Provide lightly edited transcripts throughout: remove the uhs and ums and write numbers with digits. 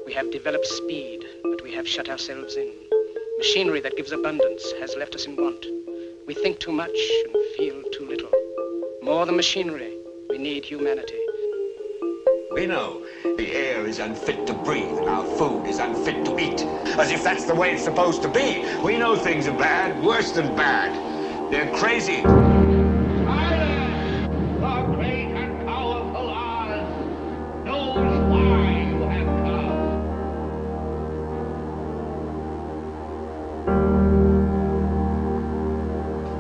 We have developed speed, but we have shut ourselves in. Machinery that gives abundance has left us in want. We think too much and feel too little. More than machinery, we need humanity. We know the air is unfit to breathe and our food is unfit to eat. As if that's the way it's supposed to be. We know things are bad, worse than bad. They're crazy. Silence! The great and powerful Oz knows why you have come.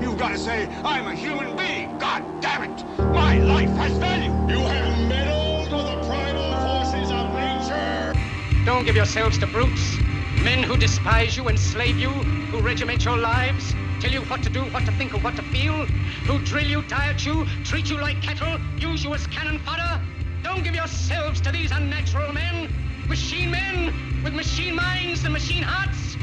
You've got to say, I'm a human being. God damn it. My life has value. You have meddled with the primal forces of nature. Don't give yourselves to brutes, men who despise you, enslave you, who regiment your lives, tell you what to do, what to think, or what to feel, who drill you, diet you, treat you like cattle, use you as cannon fodder. Don't give yourselves to these unnatural men with machine minds and machine hearts.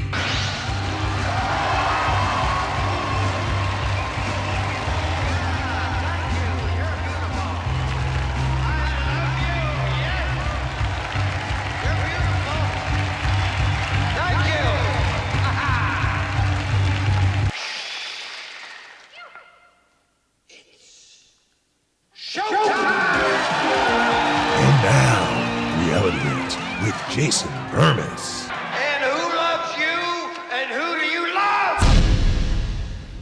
With Jason Bermas. And who loves you? And who do you love?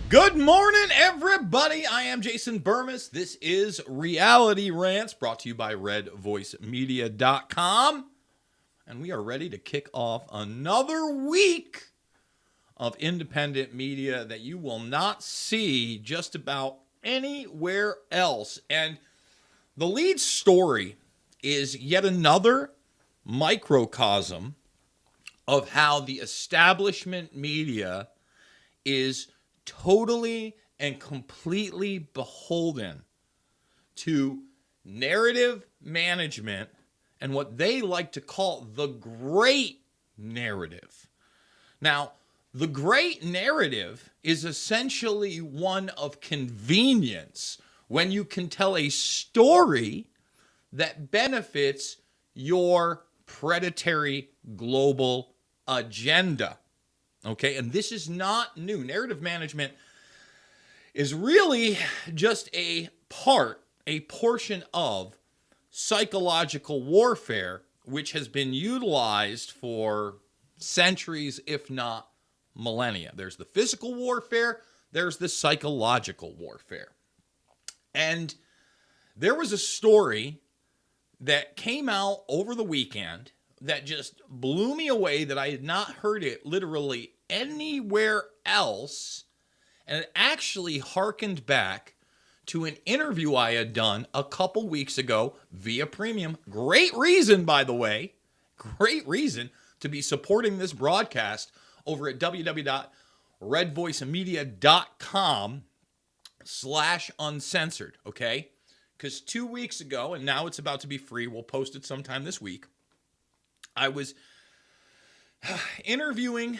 Good morning, everybody. I am Jason Bermas. This is Reality Rants, brought to you by redvoicemedia.com. And we are ready to kick off another week of independent media that you will not see just about anywhere else. And the lead story is yet another microcosm of how the establishment media is totally and completely beholden to narrative management and what they like to call the great narrative. Now, the great narrative is essentially one of convenience when you can tell a story that benefits your predatory global agenda. Okay, and this is not new. Narrative management is really just a portion of psychological warfare, which has been utilized for centuries, if not millennia. There's the physical warfare, there's the psychological warfare. And there was a story that came out over the weekend that just blew me away, that I had not heard it literally anywhere else. And it actually harkened back to an interview I had done a couple weeks ago via Premium. Great reason, by the way, great reason to be supporting this broadcast over at www.redvoicemedia.com/uncensored, okay? Because 2 weeks ago, and now it's about to be free, we'll post it sometime this week, I was interviewing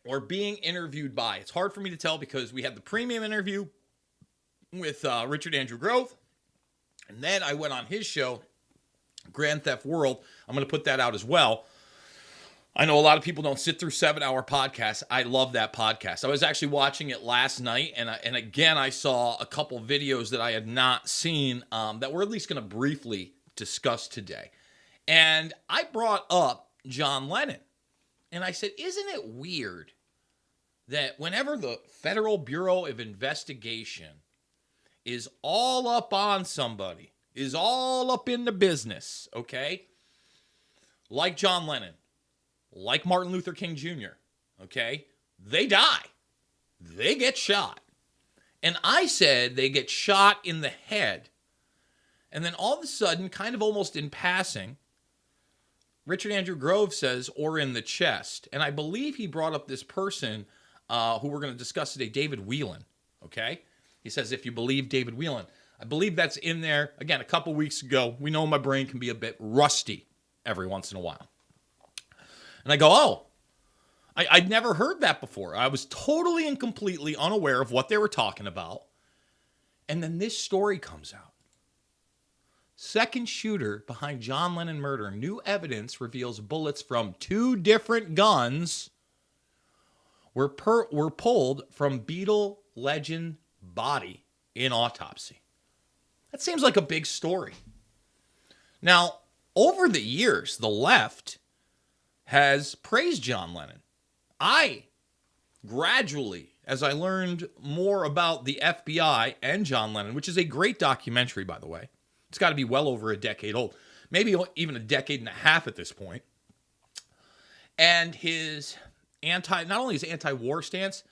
or being interviewed by. It's hard for me to tell because we had the premium interview with Richard Andrew Grove, and then I went on his show, Grand Theft World. I'm going to put that out as well. I know a lot of people don't sit through 7-hour podcasts. I love that podcast. I was actually watching it last night, and again, I saw a couple videos that I had not seen that we're at least going to briefly discuss today. And I brought up John Lennon, and I said, isn't it weird that whenever the Federal Bureau of Investigation is all up on somebody, is all up in the business, okay, like John Lennon, like Martin Luther King Jr., okay, they die. They get shot. And I said they get shot in the head. And then all of a sudden, kind of almost in passing, Richard Andrew Grove says, or in the chest. And I believe he brought up this person who we're going to discuss today, David Whelan, okay? He says, if you believe David Whelan. I believe that's in there, again, a couple weeks ago. We know my brain can be a bit rusty every once in a while. And I go, oh, I'd never heard that before. I was totally and completely unaware of what they were talking about. And then this story comes out. second shooter behind John Lennon murder. New evidence reveals bullets from 2 different guns were pulled from Beatle legend body in autopsy. That seems like a big story. Now, over the years, the left has praised John Lennon. I gradually, as I learned more about the FBI and John Lennon, which is a great documentary, by the way. It's got to be well over a decade old, maybe even a decade and a half at this point. And his not only his anti-war stance,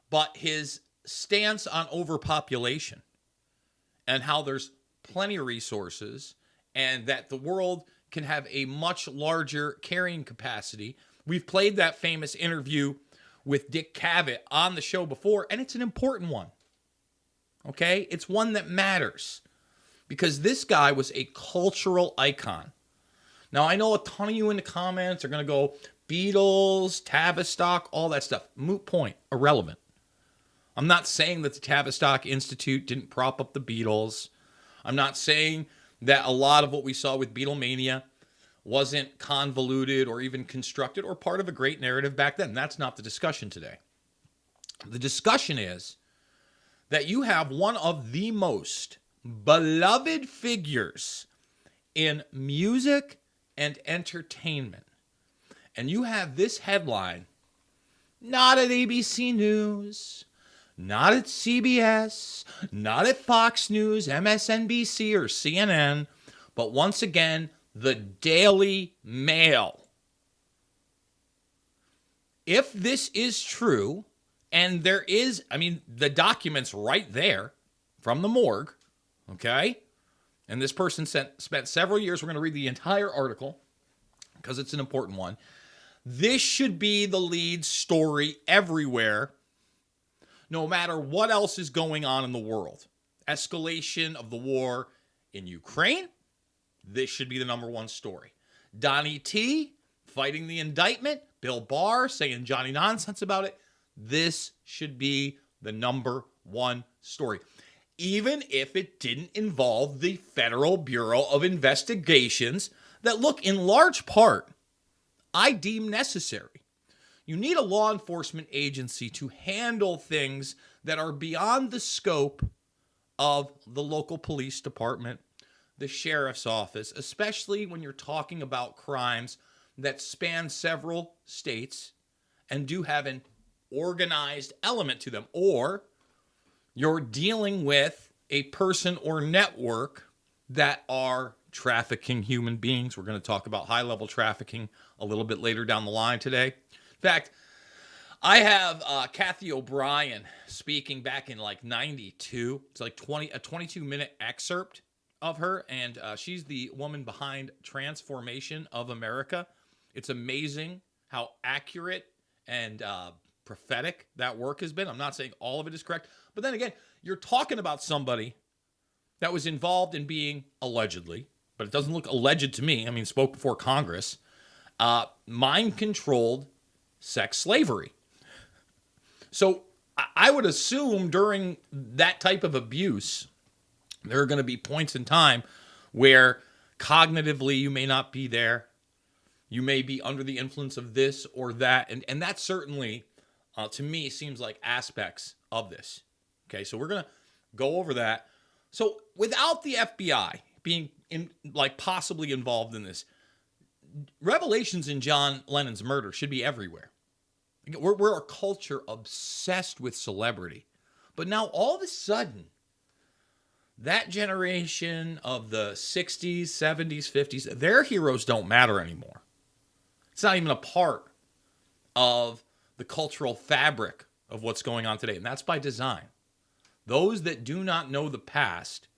but his stance on overpopulation and how there's plenty of resources and that the world can have a much larger carrying capacity. We've played that famous interview with Dick Cavett on the show before, and it's an important one. Okay? It's one that matters because this guy was a cultural icon. Now, I know a ton of you in the comments are going to go, Beatles, Tavistock, all that stuff. Moot point. Irrelevant. I'm not saying that the Tavistock Institute didn't prop up the Beatles. I'm not saying that a lot of what we saw with Beatlemania wasn't convoluted or even constructed or part of a great narrative back then. That's not the discussion today. The discussion is that you have one of the most beloved figures in music and entertainment. And you have this headline, not at ABC News, not at CBS, not at Fox News, MSNBC, or CNN, but once again, the Daily Mail. If this is true, and there is, the document's right there from the morgue, okay? And this person spent several years. We're going to read the entire article because it's an important one. This should be the lead story everywhere, no matter what else is going on in the world. Escalation of the war in Ukraine, this should be the number one story. Donnie T fighting the indictment, Bill Barr saying Johnny nonsense about it. This should be the number one story. Even if it didn't involve the Federal Bureau of Investigations that, look, in large part, I deem necessary. You need a law enforcement agency to handle things that are beyond the scope of the local police department, the sheriff's office, especially when you're talking about crimes that span several states and do have an organized element to them, or you're dealing with a person or network that are trafficking human beings. We're going to talk about high-level trafficking a little bit later down the line today. In fact, I have Kathy O'Brien speaking back in like 92. It's like a 22-minute excerpt of her, and she's the woman behind Transformation of America. It's amazing how accurate and prophetic that work has been. I'm not saying all of it is correct, but then again, you're talking about somebody that was involved in being allegedly, but it doesn't look alleged to me, spoke before Congress, mind-controlled sex slavery. So I would assume during that type of abuse, there are going to be points in time where cognitively you may not be there. You may be under the influence of this or that. And that certainly, to me, seems like aspects of this. Okay, so we're going to go over that. So without the FBI being possibly involved in this, revelations in John Lennon's murder should be everywhere. We're a culture obsessed with celebrity. But now all of a sudden, that generation of the 60s, 70s, 50s, their heroes don't matter anymore. It's not even a part of the cultural fabric of what's going on today. And that's by design. Those that do not know the past,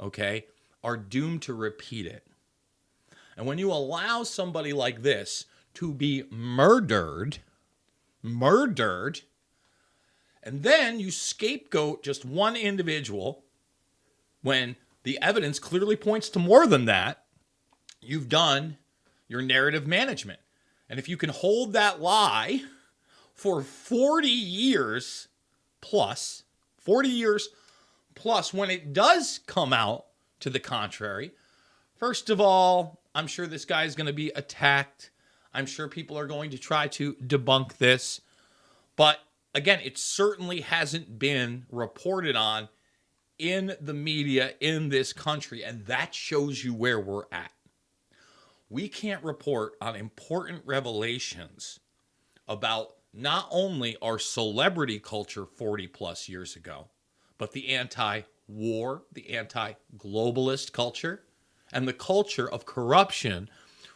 okay, are doomed to repeat it. And when you allow somebody like this to be murdered, and then you scapegoat just one individual when the evidence clearly points to more than that, you've done your narrative management. And if you can hold that lie for 40 years plus, when it does come out to the contrary, First of all, I'm sure this guy is going to be attacked. I'm sure people are going to try to debunk this. But again, it certainly hasn't been reported on in the media in this country. And that shows you where we're at. We can't report on important revelations about not only our celebrity culture 40 plus years ago, but the anti-war, the anti-globalist culture, and the culture of corruption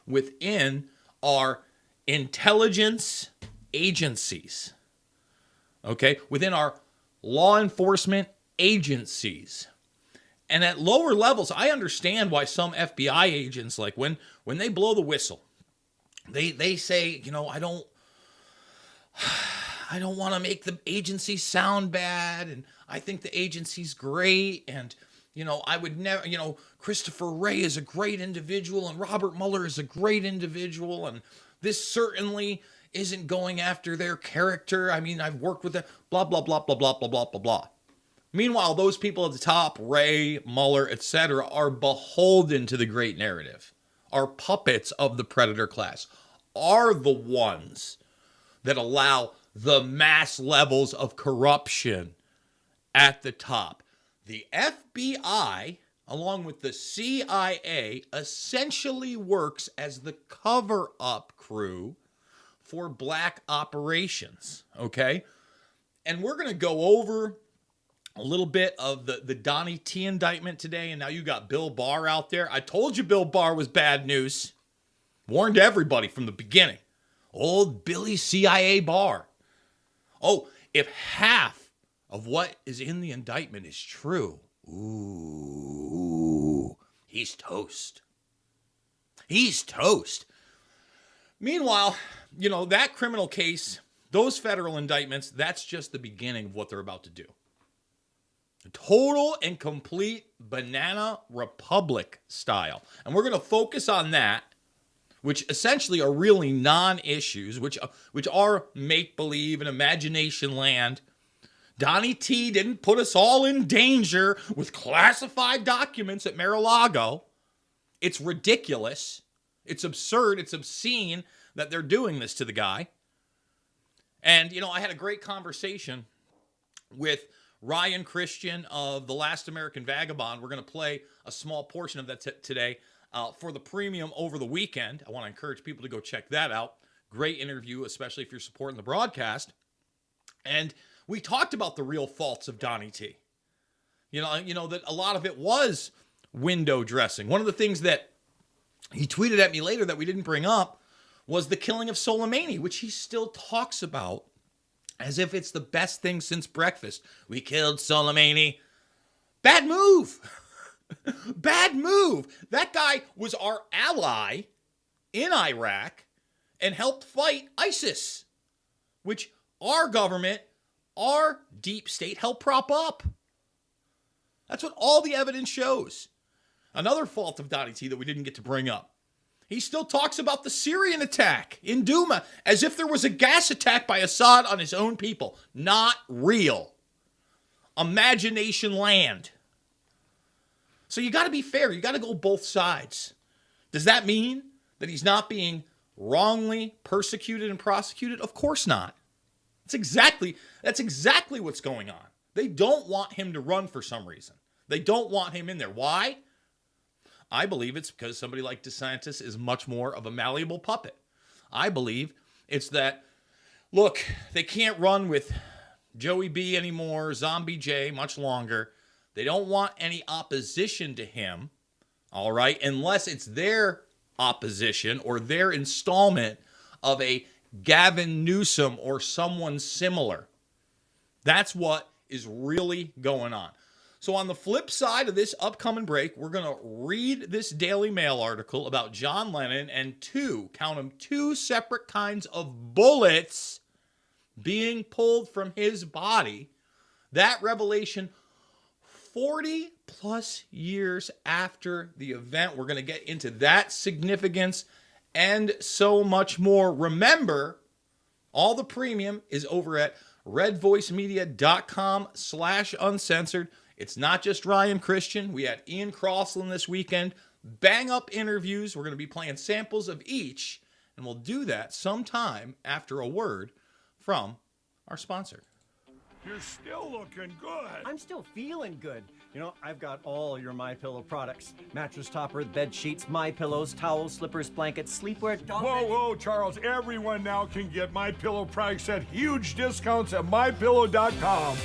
within our intelligence agencies, okay, within our law enforcement agencies. And at lower levels, I understand why some FBI agents, like when they blow the whistle, they say, I don't want to make the agency sound bad, and I think the agency's great, and I would never, Christopher Wray is a great individual, and Robert Mueller is a great individual, and this certainly isn't going after their character. I mean, I've worked with them, blah, blah, blah, blah, blah, blah, blah, blah, blah. Meanwhile, those people at the top, Wray, Mueller, etc., are beholden to the great narrative, are puppets of the predator class, are the ones that allow the mass levels of corruption at the top. The FBI, along with the CIA, essentially works as the cover-up crew for black operations, okay? And we're going to go over a little bit of the Donnie T indictment today, and now you got Bill Barr out there. I told you Bill Barr was bad news. Warned everybody from the beginning. Old Billy CIA Barr. Oh, if half of what is in the indictment is true, ooh, he's toast. He's toast. Meanwhile, that criminal case, those federal indictments, that's just the beginning of what they're about to do. A total and complete banana republic style. And we're going to focus on that, which essentially are really non-issues, which are make-believe and imagination land. Donnie T didn't put us all in danger with classified documents at Mar-a-Lago. It's ridiculous. It's absurd. It's obscene that they're doing this to the guy. And, I had a great conversation with Ryan Christian of The Last American Vagabond. We're going to play a small portion of that today for the premium over the weekend. I want to encourage people to go check that out. Great interview, especially if you're supporting the broadcast. And we talked about the real faults of Donnie T. That a lot of it was window dressing. One of the things that he tweeted at me later that we didn't bring up was the killing of Soleimani, which he still talks about as if it's the best thing since breakfast. We killed Soleimani. Bad move. Bad move. That guy was our ally in Iraq and helped fight ISIS, which our government, our deep state helped prop up. That's what all the evidence shows. Another fault of Donnie T that we didn't get to bring up. He still talks about the Syrian attack in Douma as if there was a gas attack by Assad on his own people. Not real. Imagination land. So you got to be fair. You got to go both sides. Does that mean that he's not being wrongly persecuted and prosecuted? Of course not. That's exactly what's going on. They don't want him to run for some reason. They don't want him in there. Why? I believe it's because somebody like DeSantis is much more of a malleable puppet. I believe it's that, look, they can't run with Joey B anymore, Zombie J much longer. They don't want any opposition to him, all right, unless it's their opposition or their installment of a Gavin Newsom or someone similar. That's what is really going on. So on the flip side of this upcoming break, we're going to read this Daily Mail article about John Lennon and two separate kinds of bullets being pulled from his body. That revelation 40 plus years after the event. We're going to get into that significance and so much more. Remember, all the premium is over at redvoicemedia.com/uncensored. It's not just Ryan Christian. We had Ian Crossland this weekend. bang-up interviews. We're going to be playing samples of each, and we'll do that sometime after a word from our sponsor. You're still looking good. I'm still feeling good. You know, I've got all your MyPillow products. Mattress topper, bed sheets, MyPillows, towels, slippers, blankets, sleepwear, dog beds. Whoa, Charles. Everyone now can get MyPillow products at huge discounts at MyPillow.com.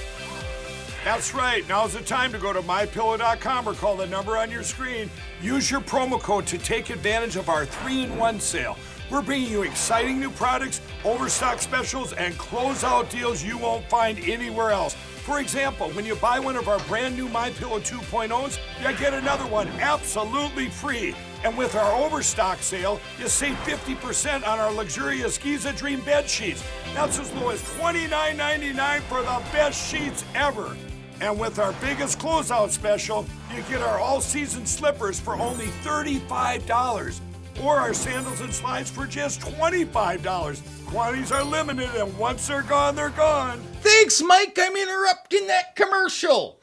That's right. Now's the time to go to MyPillow.com or call the number on your screen. Use your promo code to take advantage of our 3-in-1 sale. We're bringing you exciting new products, overstock specials, and closeout deals you won't find anywhere else. For example, when you buy one of our brand new MyPillow 2.0s, you get another one absolutely free. And with our overstock sale, you save 50% on our luxurious Giza Dream bed sheets. That's as low as $29.99 for the best sheets ever. And with our biggest closeout special, you get our all-season slippers for only $35. Or our sandals and slides for just $25. Quantities are limited, and once they're gone, they're gone. Thanks, Mike. I'm interrupting that commercial.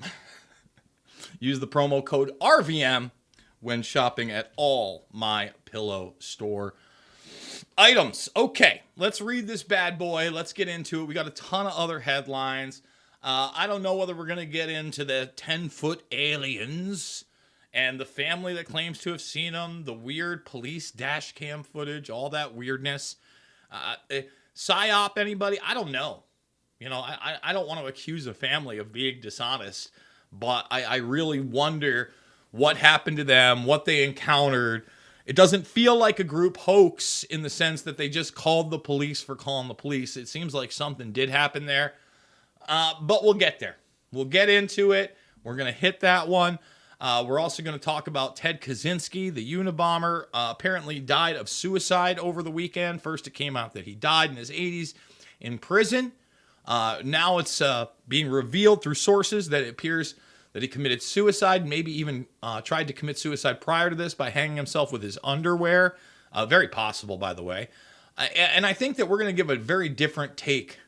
Use the promo code RVM when shopping at all My Pillow store items. Okay, let's read this bad boy. Let's get into it. We got a ton of other headlines. I don't know whether we're going to get into the 10-foot aliens and the family that claims to have seen them, the weird police dash cam footage, all that weirdness. PSYOP anybody? I don't know. You know, I don't want to accuse a family of being dishonest, but I really wonder what happened to them, what they encountered. It doesn't feel like a group hoax in the sense that they just called the police for calling the police. It seems like something did happen there, but we'll get there. We'll get into it. We're going to hit that one. We're also going to talk about Ted Kaczynski, the Unabomber, apparently died of suicide over the weekend. First, it came out that he died in his 80s in prison. Now it's being revealed through sources that it appears that he committed suicide, maybe even tried to commit suicide prior to this by hanging himself with his underwear. Very possible, by the way. And I think that we're going to give a very different take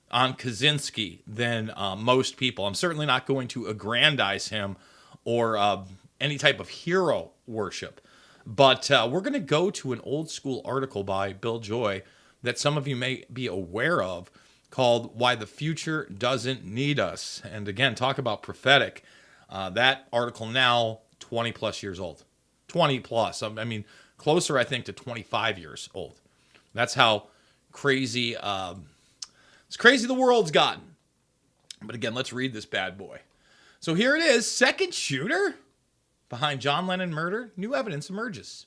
on Kaczynski than most people. I'm certainly not going to aggrandize him or any type of hero worship. But we're going to go to an old school article by Bill Joy that some of you may be aware of called Why the Future Doesn't Need Us. And again, talk about prophetic. That article now 20 plus years old. 20 plus. I mean, closer, I think, to 25 years old. That's how crazy, it's crazy the world's gotten. But again, let's read this bad boy. So here it is, second shooter behind John Lennon murder. New evidence emerges.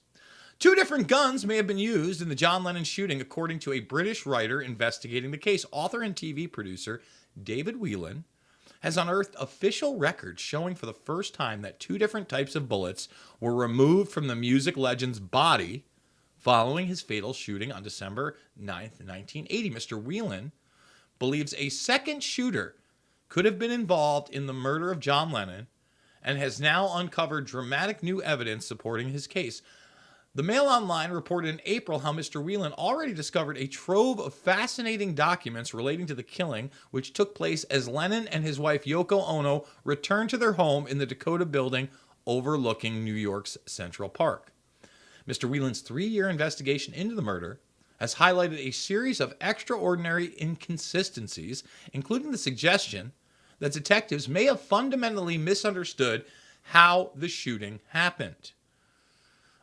2 different guns may have been used in the John Lennon shooting, according to a British writer investigating the case. Author and TV producer David Whelan has unearthed official records showing for the first time that 2 different types of bullets were removed from the music legend's body following his fatal shooting on December 9th, 1980. Mr. Whelan believes a second shooter could have been involved in the murder of John Lennon and has now uncovered dramatic new evidence supporting his case. The Mail Online reported in April how Mr. Whelan already discovered a trove of fascinating documents relating to the killing, which took place as Lennon and his wife Yoko Ono returned to their home in the Dakota building overlooking New York's Central Park. Mr. Whelan's 3-year investigation into the murder has highlighted a series of extraordinary inconsistencies, including the suggestion that detectives may have fundamentally misunderstood how the shooting happened.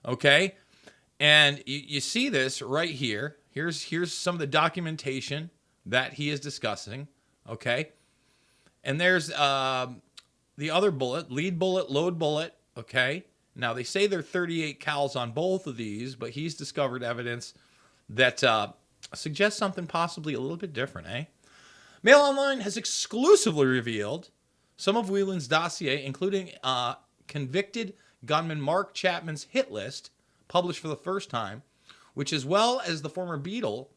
Okay? And you see this right here. Here's some of the documentation that he is discussing. Okay? And there's the other bullet, lead bullet, load bullet. Okay? Now, they say they're 38 cals on both of these, but he's discovered evidence that suggests something possibly a little bit different, eh? Mail Online has exclusively revealed some of Whelan's dossier, including convicted gunman Mark Chapman's hit list, published for the first time, which, as well as the former Beatle,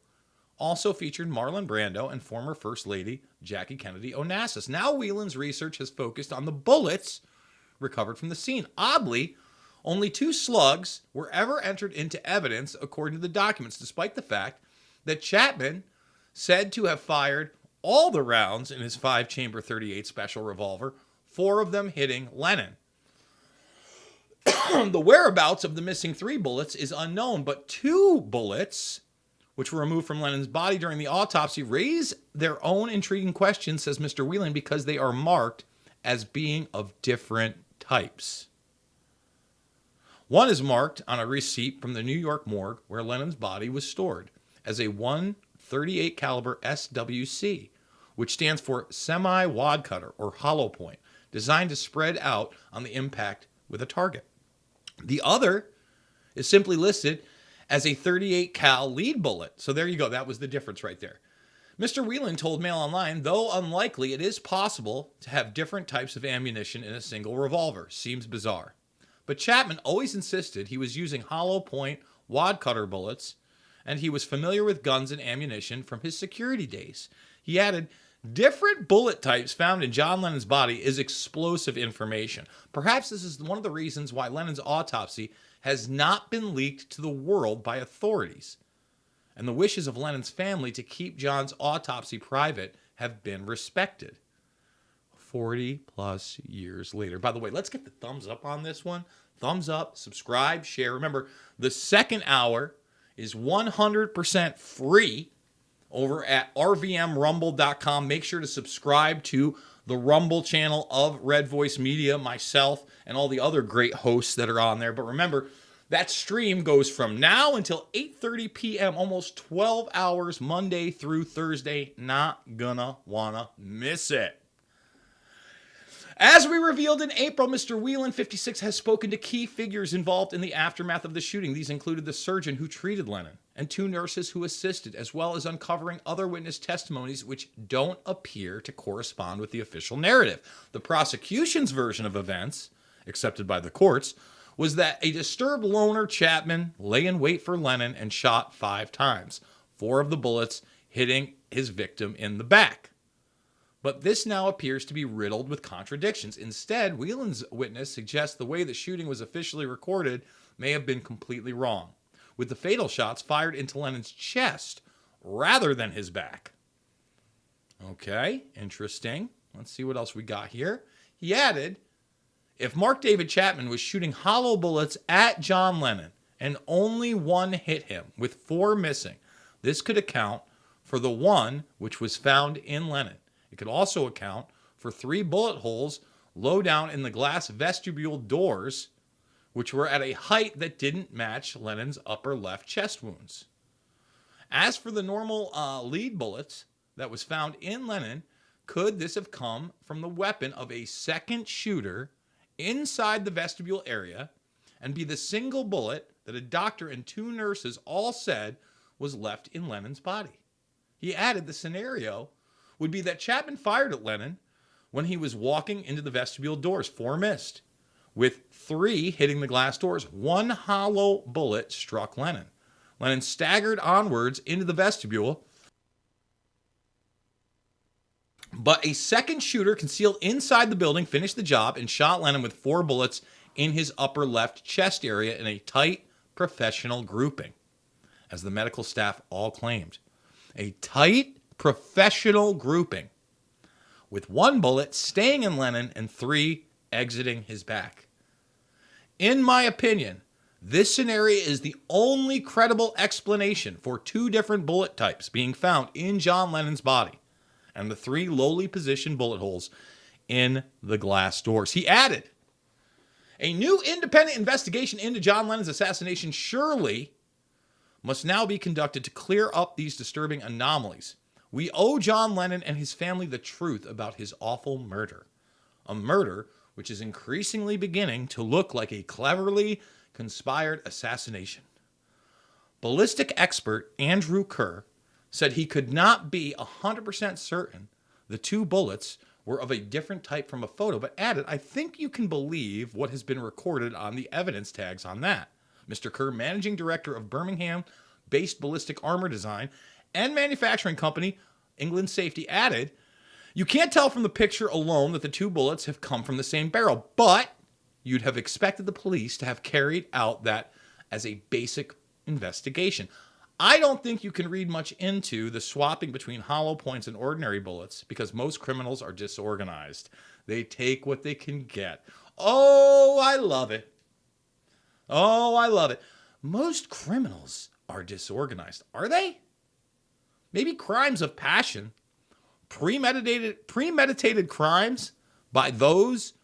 also featured Marlon Brando and former First Lady Jackie Kennedy Onassis. Now Whelan's research has focused on the bullets recovered from the scene. Oddly, only 2 slugs were ever entered into evidence according to the documents, despite the fact that Chapman said to have fired all the rounds in his 5-chamber .38 special revolver, 4 of them hitting Lennon. The whereabouts of the missing 3 bullets is unknown, but 2 bullets, which were removed from Lennon's body during the autopsy, raise their own intriguing questions, says Mr. Whelan, because they are marked as being of different types. One is marked on a receipt from the New York morgue where Lennon's body was stored as a .138 caliber SWC, which stands for semi-wad cutter or hollow point, designed to spread out on the impact with a target. The other is simply listed as a .38 cal lead bullet. So there you go. That was the difference right there. Mr. Whelan told Mail Online, though unlikely, it is possible to have different types of ammunition in a single revolver. Seems bizarre. But Chapman always insisted he was using hollow point wad cutter bullets, and he was familiar with guns and ammunition from his security days. He added, different bullet types found in John Lennon's body is explosive information. Perhaps this is one of the reasons why Lennon's autopsy has not been leaked to the world by authorities. And the wishes of Lennon's family to keep John's autopsy private have been respected. 40 plus years later. By the way, let's get the thumbs up on this one. Thumbs up, subscribe, share. Remember, the second hour is 100% free over at rvmrumble.com. Make sure to subscribe to the Rumble channel of Red Voice Media, myself, and all the other great hosts that are on there. But remember, that stream goes from now until 8:30 p.m., almost 12 hours, Monday through Thursday. Not gonna wanna miss it. As we revealed in April, Mr. Whelan, 56, has spoken to key figures involved in the aftermath of the shooting. These included the surgeon who treated Lennon and 2 nurses who assisted, as well as uncovering other witness testimonies which don't appear to correspond with the official narrative. The prosecution's version of events, accepted by the courts, was that a disturbed loner, Chapman, lay in wait for Lennon and shot 5 times, 4 of the bullets hitting his victim in the back. But this now appears to be riddled with contradictions. Instead, Whelan's witness suggests the way the shooting was officially recorded may have been completely wrong, with the fatal shots fired into Lennon's chest rather than his back. Okay, interesting. Let's see what else we got here. He added, if Mark David Chapman was shooting hollow bullets at John Lennon and only 1 hit him, with 4 missing, this could account for the 1 which was found in Lennon. It could also account for 3 bullet holes low down in the glass vestibule doors, which were at a height that didn't match Lennon's upper left chest wounds. As for the normal lead bullets that was found in Lennon, could this have come from the weapon of a second shooter inside the vestibule area and be the single bullet that a doctor and 2 nurses all said was left in Lennon's body? He added the scenario would be that Chapman fired at Lennon when he was walking into the vestibule doors. 4 missed, with 3 hitting the glass doors. 1 hollow bullet struck Lennon. Lennon staggered onwards into the vestibule, but a second shooter concealed inside the building finished the job and shot Lennon with 4 bullets in his upper left chest area in a tight professional grouping, as the medical staff all claimed. A tight professional grouping, with 1 bullet staying in Lennon and 3 exiting his back. In my opinion, this scenario is the only credible explanation for 2 different bullet types being found in John Lennon's body and the 3 lowly positioned bullet holes in the glass doors. He added, a new independent investigation into John Lennon's assassination surely must now be conducted to clear up these disturbing anomalies. We owe John Lennon and his family the truth about his awful murder, a murder which is increasingly beginning to look like a cleverly conspired assassination. Ballistic expert Andrew Kerr said he could not be 100% certain the 2 bullets were of a different type from a photo, but added, I think you can believe what has been recorded on the evidence tags on that. Mr. Kerr, managing director of Birmingham-based ballistic armor design and manufacturing company England Safety, added, you can't tell from the picture alone that the 2 bullets have come from the same barrel, but you'd have expected the police to have carried out that as a basic investigation. I don't think you can read much into the swapping between hollow points and ordinary bullets because most criminals are disorganized. They take what they can get. Oh, I love it. Oh, I love it. Most criminals are disorganized. Are they? Maybe crimes of passion, premeditated crimes by those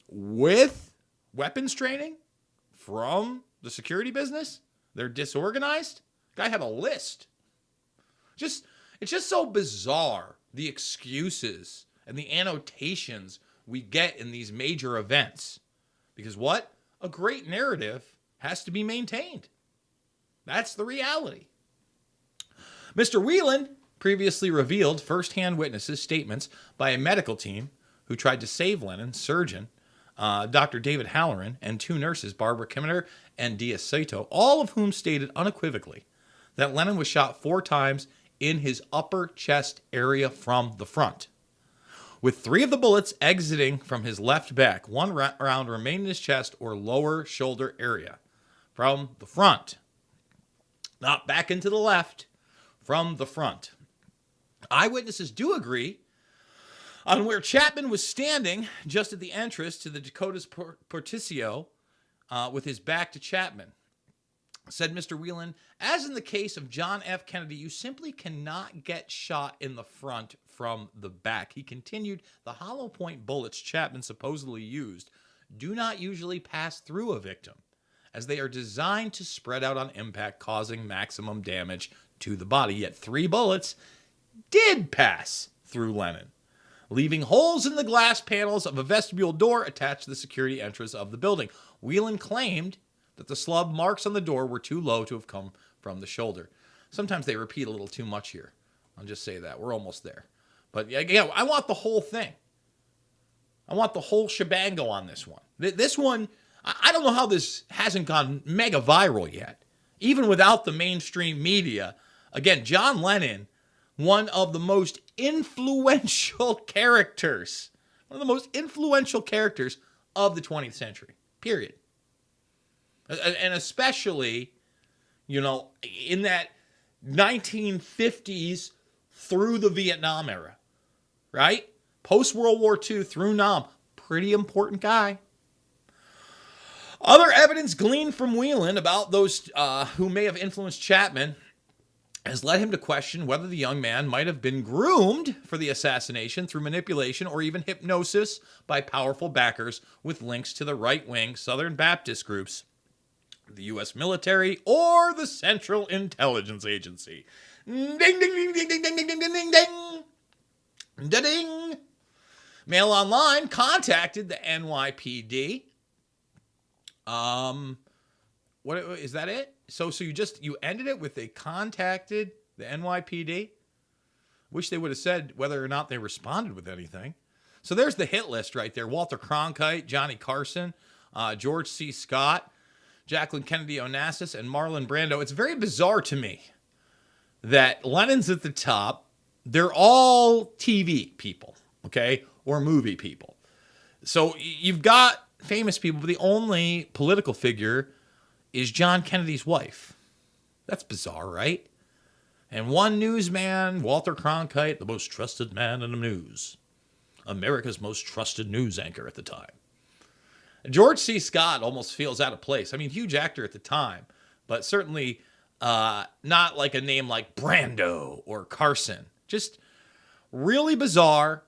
with weapons training from the security business. They're disorganized. Guy had a list. It's just so bizarre, the excuses and the annotations we get in these major events. Because what? A great narrative has to be maintained. That's the reality. Mr. Whelan previously revealed firsthand witnesses' statements by a medical team who tried to save Lennon, surgeon Dr. David Halloran, and 2 nurses, Barbara Kimmerer and Dia Sato, all of whom stated unequivocally that Lennon was shot 4 times in his upper chest area from the front, with 3 of the bullets exiting from his left back, 1 round remaining in his chest or lower shoulder area from the front. Not back into the left, from the front. Eyewitnesses do agree on where Chapman was standing just at the entrance to the Dakota's Porticio with his back to Chapman. Said Mr. Whelan, as in the case of John F. Kennedy, you simply cannot get shot in the front from the back. He continued, the hollow point bullets Chapman supposedly used do not usually pass through a victim, as they are designed to spread out on impact, causing maximum damage to the body. Yet 3 bullets did pass through Lennon, leaving holes in the glass panels of a vestibule door attached to the security entrance of the building. Whelan claimed that the slub marks on the door were too low to have come from the shoulder. Sometimes they repeat a little too much here. I'll just say that. We're almost there. But yeah, I want the whole thing. I want the whole shebango on this one. This one, I don't know how this hasn't gone mega viral yet, even without the mainstream media. Again, John Lennon, one of the most influential characters, of the 20th century, period. And especially, in that 1950s through the Vietnam era, right? Post-World War II through Nam, pretty important guy. Other evidence gleaned from Whelan about those who may have influenced Chapman has led him to question whether the young man might have been groomed for the assassination through manipulation or even hypnosis by powerful backers with links to the right-wing Southern Baptist groups, the U.S. military, or the Central Intelligence Agency. Ding, ding, ding, ding, ding, ding, ding, ding, ding, ding, ding. Da-ding. Mail Online contacted the NYPD. What is that it? So you ended it with they contacted the NYPD? Wish they would have said whether or not they responded with anything. So there's the hit list right there. Walter Cronkite, Johnny Carson, George C. Scott, Jacqueline Kennedy Onassis, and Marlon Brando. It's very bizarre to me that Lennon's at the top. They're all TV people, okay, or movie people. So you've got famous people, but the only political figure is John Kennedy's wife. That's bizarre, right? And one newsman, Walter Cronkite, the most trusted man in the news. America's most trusted news anchor at the time. George C. Scott almost feels out of place. I mean, huge actor at the time, but certainly not like a name like Brando or Carson. Just really bizarre.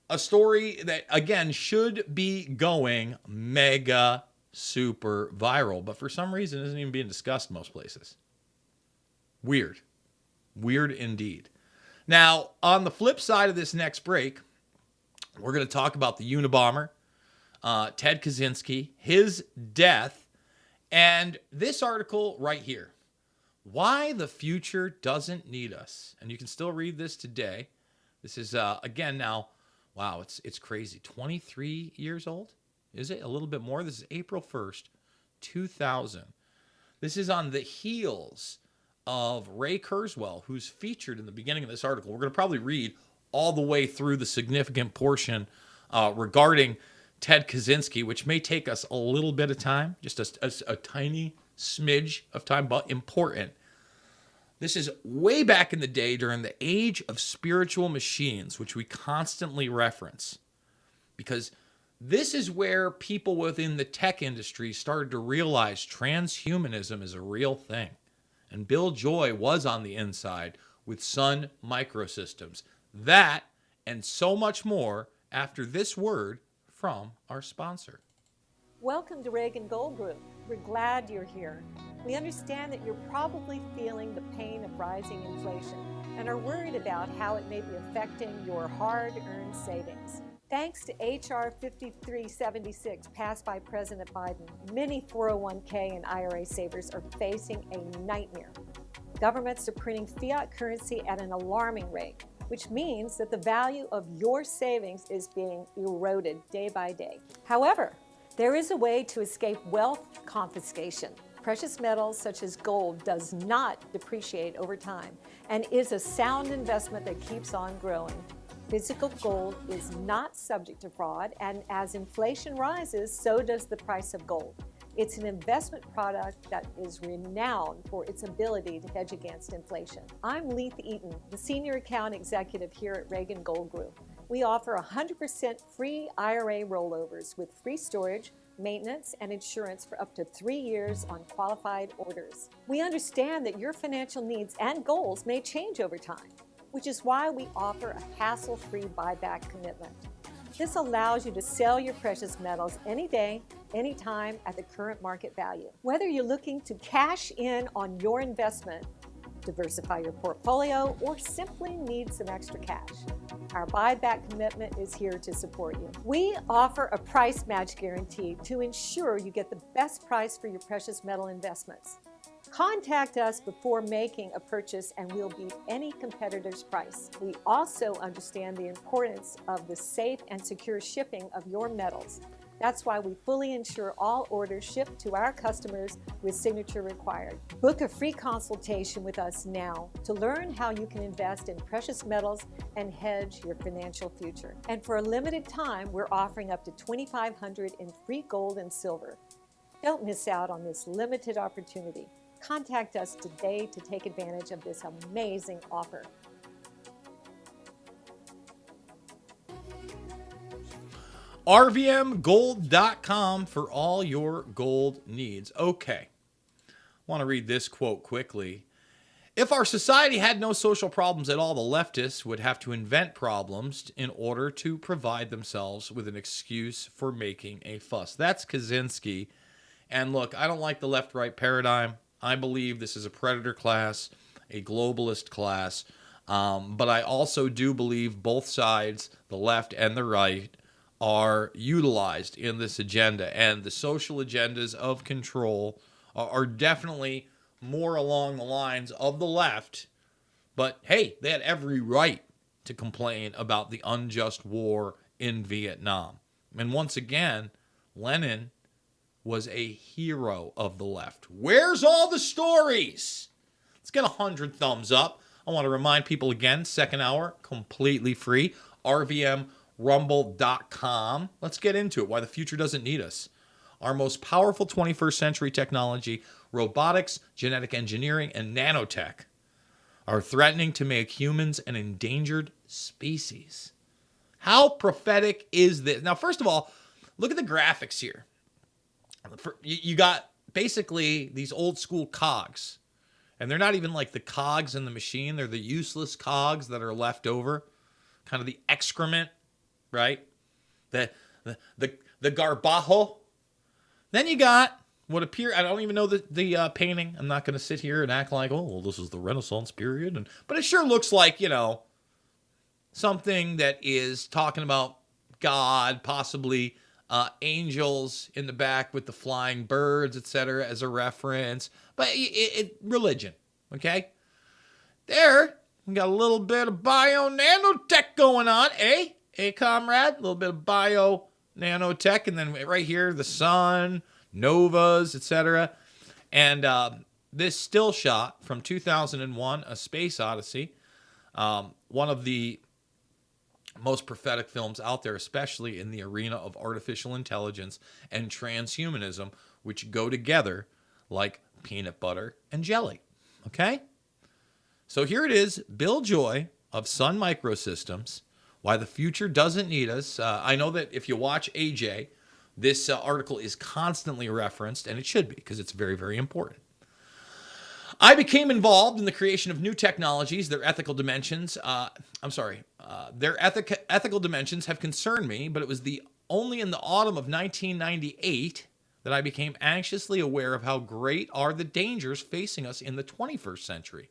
A story that, again, should be going mega super viral, but for some reason isn't even being discussed in most places. Weird. Weird indeed. Now, on the flip side of this next break, we're going to talk about the Unabomber, Ted Kaczynski, his death, and this article right here. Why the future doesn't need us. And you can still read this today. This is, again, now, wow, it's crazy. 23 years old? Is it? A little bit more? This is April 1st, 2000. This is on the heels of Ray Kurzweil, who's featured in the beginning of this article. We're going to probably read all the way through the significant portion regarding Ted Kaczynski, which may take us a little bit of time, just a tiny smidge of time, but important. This is way back in the day during the age of spiritual machines, which we constantly reference, because This is where people within the tech industry started to realize transhumanism is a real thing. And Bill Joy was on the inside with Sun Microsystems. That and so much more after this word from our sponsor. Welcome to Reagan Gold Group. We're glad you're here. We understand that you're probably feeling the pain of rising inflation and are worried about how it may be affecting your hard-earned savings. Thanks to H.R. 5376 passed by President Biden, many 401k and IRA savers are facing a nightmare. Governments are printing fiat currency at an alarming rate, which means that the value of your savings is being eroded day by day. However, there is a way to escape wealth confiscation. Precious metals such as gold does not depreciate over time and is a sound investment that keeps on growing. Physical gold is not subject to fraud, and as inflation rises, so does the price of gold. It's an investment product that is renowned for its ability to hedge against inflation. I'm Leith Eaton, the Senior Account Executive here at Reagan Gold Group. We offer 100% free IRA rollovers with free storage, maintenance, and insurance for up to 3 years on qualified orders. We understand that your financial needs and goals may change over time, which is why we offer a hassle-free buyback commitment. This allows you to sell your precious metals any day, anytime at the current market value. Whether you're looking to cash in on your investment, diversify your portfolio, or simply need some extra cash, our buyback commitment is here to support you. We offer a price match guarantee to ensure you get the best price for your precious metal investments. Contact us before making a purchase and we'll beat any competitor's price. We also understand the importance of the safe and secure shipping of your metals. That's why we fully insure all orders shipped to our customers with signature required. Book a free consultation with us now to learn how you can invest in precious metals and hedge your financial future. And for a limited time, we're offering up to $2,500 in free gold and silver. Don't miss out on this limited opportunity. Contact us today to take advantage of this amazing offer. RVMGold.com for all your gold needs. Okay. I want to read this quote quickly. If our society had no social problems at all, the leftists would have to invent problems in order to provide themselves with an excuse for making a fuss. That's Kaczynski. And look, I don't like the left-right paradigm. I believe this is a predator class, a globalist class. But I also do believe both sides, the left and the right, are utilized in this agenda. And the social agendas of control are definitely more along the lines of the left. But hey, they had every right to complain about the unjust war in Vietnam. And once again, Lennon was a hero of the left. Where's all the stories? Let's get 100 thumbs up. I want to remind people again, second hour, completely free, RVMRumble.com. Let's get into it, why the future doesn't need us. Our most powerful 21st century technology, robotics, genetic engineering, and nanotech are threatening to make humans an endangered species. How prophetic is this? Now, first of all, look at the graphics here. You got basically these old school cogs, and they're not even like the cogs in the machine. They're the useless cogs that are left over, kind of the excrement, right? The garbajo. Then you got what appear, I don't even know the painting. I'm not going to sit here and act like, oh, well, this is the Renaissance period. But it sure looks like, something that is talking about God, possibly angels in the back with the flying birds, etc., as a reference. But religion, okay? There, we got a little bit of bio-nanotech going on, eh? Eh, comrade? A little bit of bio-nanotech. And then right here, the sun, novas, etc. And this still shot from 2001, A Space Odyssey, one of the most prophetic films out there, especially in the arena of artificial intelligence and transhumanism, which go together like peanut butter and jelly. Okay? So here it is, Bill Joy of Sun Microsystems, Why the future doesn't need us. I know that if you watch AJ, this article is constantly referenced, and it should be because it's very, very important. I became involved in the creation of new technologies. Their ethical dimensions, ethical dimensions have concerned me, but it was only in the autumn of 1998 that I became anxiously aware of how great are the dangers facing us in the 21st century.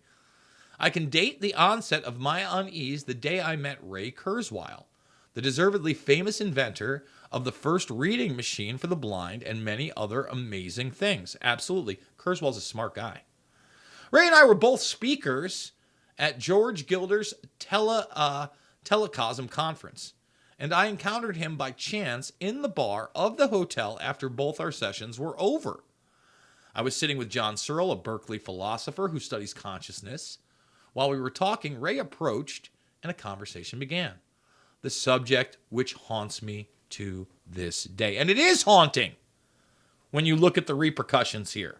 I can date the onset of my unease the day I met Ray Kurzweil, the deservedly famous inventor of the first reading machine for the blind and many other amazing things. Absolutely. Kurzweil's a smart guy. Ray and I were both speakers at George Gilder's Telecosm conference, and I encountered him by chance in the bar of the hotel after both our sessions were over. I was sitting with John Searle, a Berkeley philosopher who studies consciousness. While we were talking, Ray approached and a conversation began. The subject which haunts me to this day. And it is haunting when you look at the repercussions here.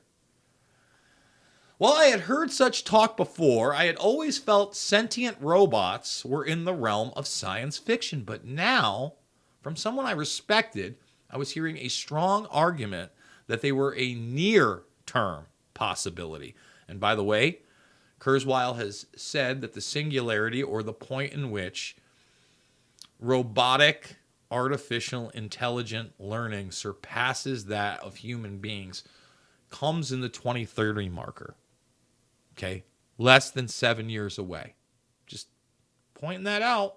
While I had heard such talk before, I had always felt sentient robots were in the realm of science fiction. But now, from someone I respected, I was hearing a strong argument that they were a near-term possibility. And by the way, Kurzweil has said that the singularity, or the point in which robotic, artificial, intelligent learning surpasses that of human beings, comes in the 2030 marker. Okay? Less than 7 years away. Just pointing that out.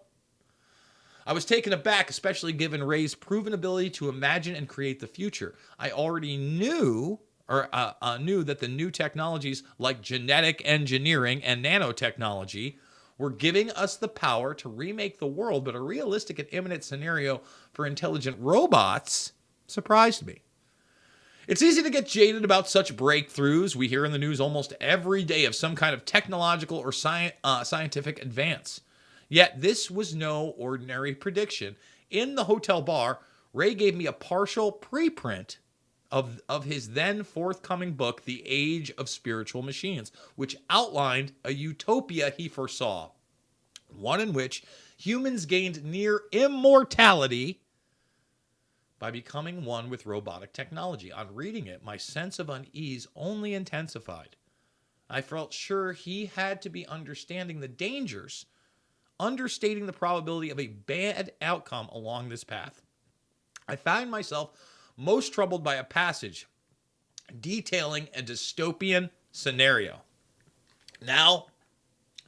I was taken aback, especially given Ray's proven ability to imagine and create the future. I already knew that the new technologies like genetic engineering and nanotechnology were giving us the power to remake the world, but a realistic and imminent scenario for intelligent robots surprised me. It's easy to get jaded about such breakthroughs. We hear in the news almost every day of some kind of technological or scientific advance. Yet this was no ordinary prediction. In the hotel bar, Ray gave me a partial preprint of his then forthcoming book, The Age of Spiritual Machines, which outlined a utopia he foresaw, one in which humans gained near immortality by becoming one with robotic technology. On reading it, my sense of unease only intensified. I felt sure he had to be understanding the dangers, understating the probability of a bad outcome along this path. I found myself most troubled by a passage detailing a dystopian scenario. Now,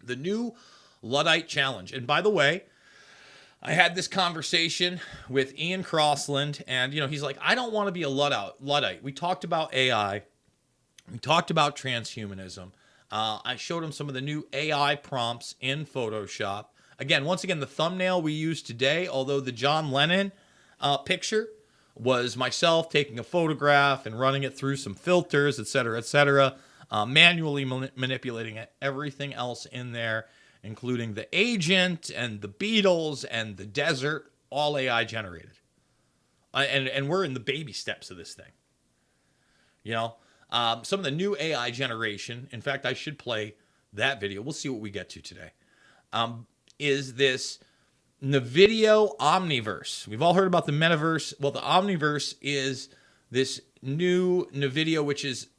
the new Luddite challenge. And by the way, I had this conversation with Ian Crossland, and he's like, I don't want to be a Luddite. We talked about AI. We talked about transhumanism. I showed him some of the new AI prompts in Photoshop. Once again, the thumbnail we used today, although the John Lennon picture was myself taking a photograph and running it through some filters, etc., manually manipulating it, everything else in there, including the agent and the Beatles and the desert, all AI generated. And we're in the baby steps of this thing. Some of the new AI generation, in fact, I should play that video. We'll see what we get to today, is this NVIDIA Omniverse. We've all heard about the metaverse. Well, the Omniverse is this new NVIDIA, which is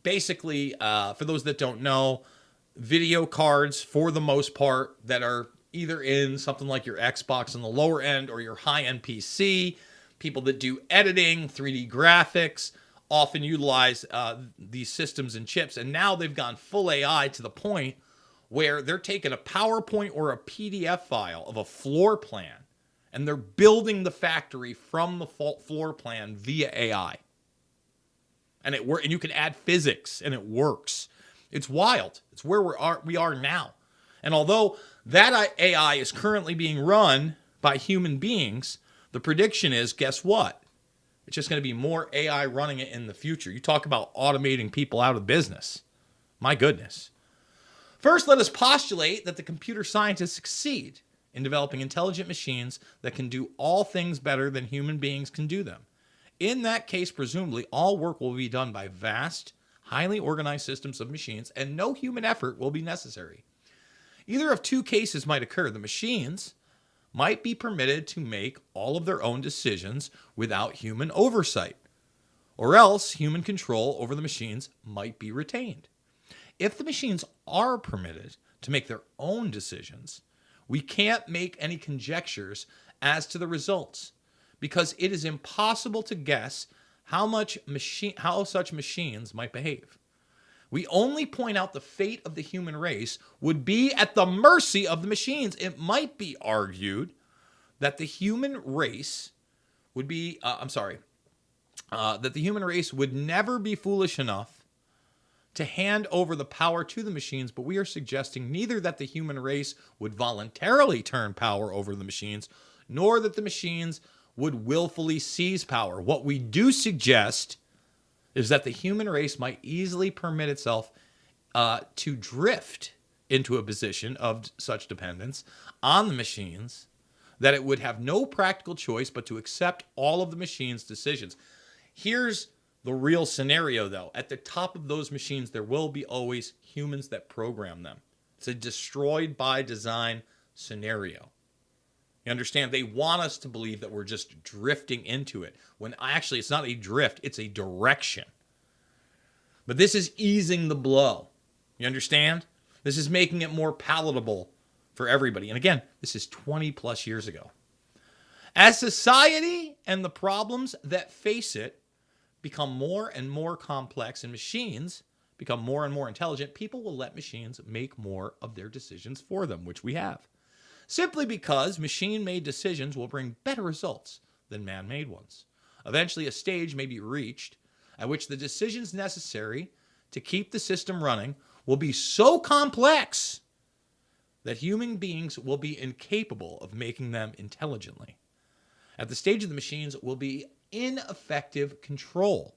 basically, for those that don't know, video cards for the most part that are either in something like your Xbox on the lower end or your high-end PC. People that do editing, 3D graphics, often utilize these systems and chips. And now they've gone full AI to the point where they're taking a PowerPoint or a PDF file of a floor plan and they're building the factory from the floor plan via AI. And and you can add physics and it works. It's wild. It's where we are now. And although that AI is currently being run by human beings, the prediction is, guess what? It's just going to be more AI running it in the future. You talk about automating people out of business. My goodness. First, let us postulate that the computer scientists succeed in developing intelligent machines that can do all things better than human beings can do them. In that case, presumably, all work will be done by vast, highly organized systems of machines, and no human effort will be necessary. Either of two cases might occur. The machines might be permitted to make all of their own decisions without human oversight, or else human control over the machines might be retained. If the machines are permitted to make their own decisions, we can't make any conjectures as to the results, because it is impossible to guess how such machines might behave. We only point out the fate of the human race would be at the mercy of the machines. It might be argued that the human race would be, that the human race would never be foolish enough to hand over the power to the machines, but we are suggesting neither that the human race would voluntarily turn power over the machines, nor that the machines would willfully seize power. What we do suggest is that the human race might easily permit itself to drift into a position of such dependence on the machines that it would have no practical choice but to accept all of the machines' decisions. Here's the real scenario, though. At the top of those machines, there will be always humans that program them. It's a destroyed by design scenario. You understand? They want us to believe that we're just drifting into it, when actually it's not a drift, it's a direction. But this is easing the blow. You understand? This is making it more palatable for everybody. And again, this is 20 plus years ago. As society and the problems that face it become more and more complex and machines become more and more intelligent, people will let machines make more of their decisions for them, which we have. Simply because machine-made decisions will bring better results than man-made ones. Eventually, a stage may be reached at which the decisions necessary to keep the system running will be so complex that human beings will be incapable of making them intelligently. At the stage of the machines will be ineffective control.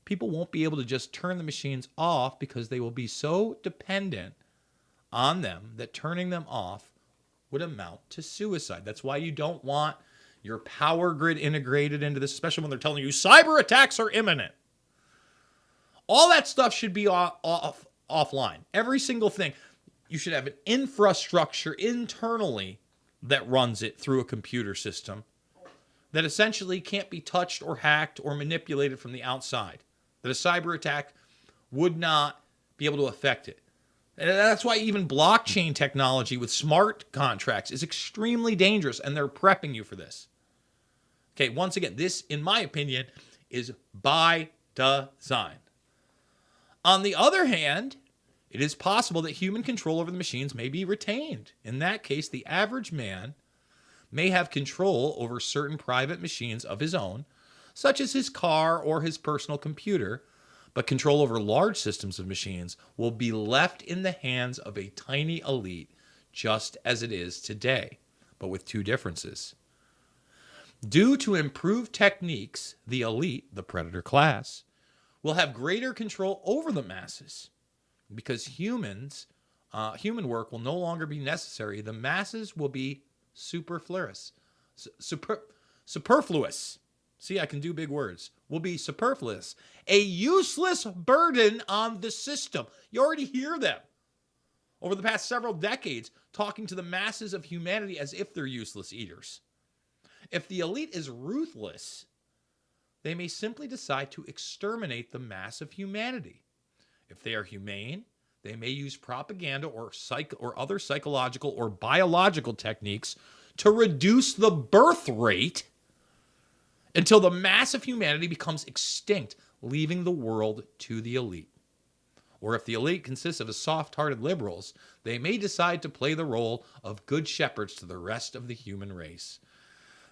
People won't be able to just turn the machines off because they will be so dependent on them that turning them off would amount to suicide. That's why you don't want your power grid integrated into this, especially when they're telling you cyber attacks are imminent. All that stuff should be offline. Every single thing. You should have an infrastructure internally that runs it through a computer system that essentially can't be touched or hacked or manipulated from the outside. That a cyber attack would not be able to affect it. And that's why even blockchain technology with smart contracts is extremely dangerous, and they're prepping you for this. Okay, once again, this, in my opinion, is by design. On the other hand, it is possible that human control over the machines may be retained. In that case, the average man may have control over certain private machines of his own, such as his car or his personal computer, but control over large systems of machines will be left in the hands of a tiny elite, just as it is today, but with two differences. Due to improved techniques, the elite, the predator class, will have greater control over the masses. Because human work will no longer be necessary, the masses will be superfluous. Superfluous. See, I can do big words. Will be superfluous. A useless burden on the system. You already hear them over the past several decades talking to the masses of humanity as if they're useless eaters. If the elite is ruthless, they may simply decide to exterminate the mass of humanity. If they are humane, they may use propaganda or other psychological or biological techniques to reduce the birth rate until the mass of humanity becomes extinct, leaving the world to the elite. Or if the elite consists of soft-hearted liberals, they may decide to play the role of good shepherds to the rest of the human race.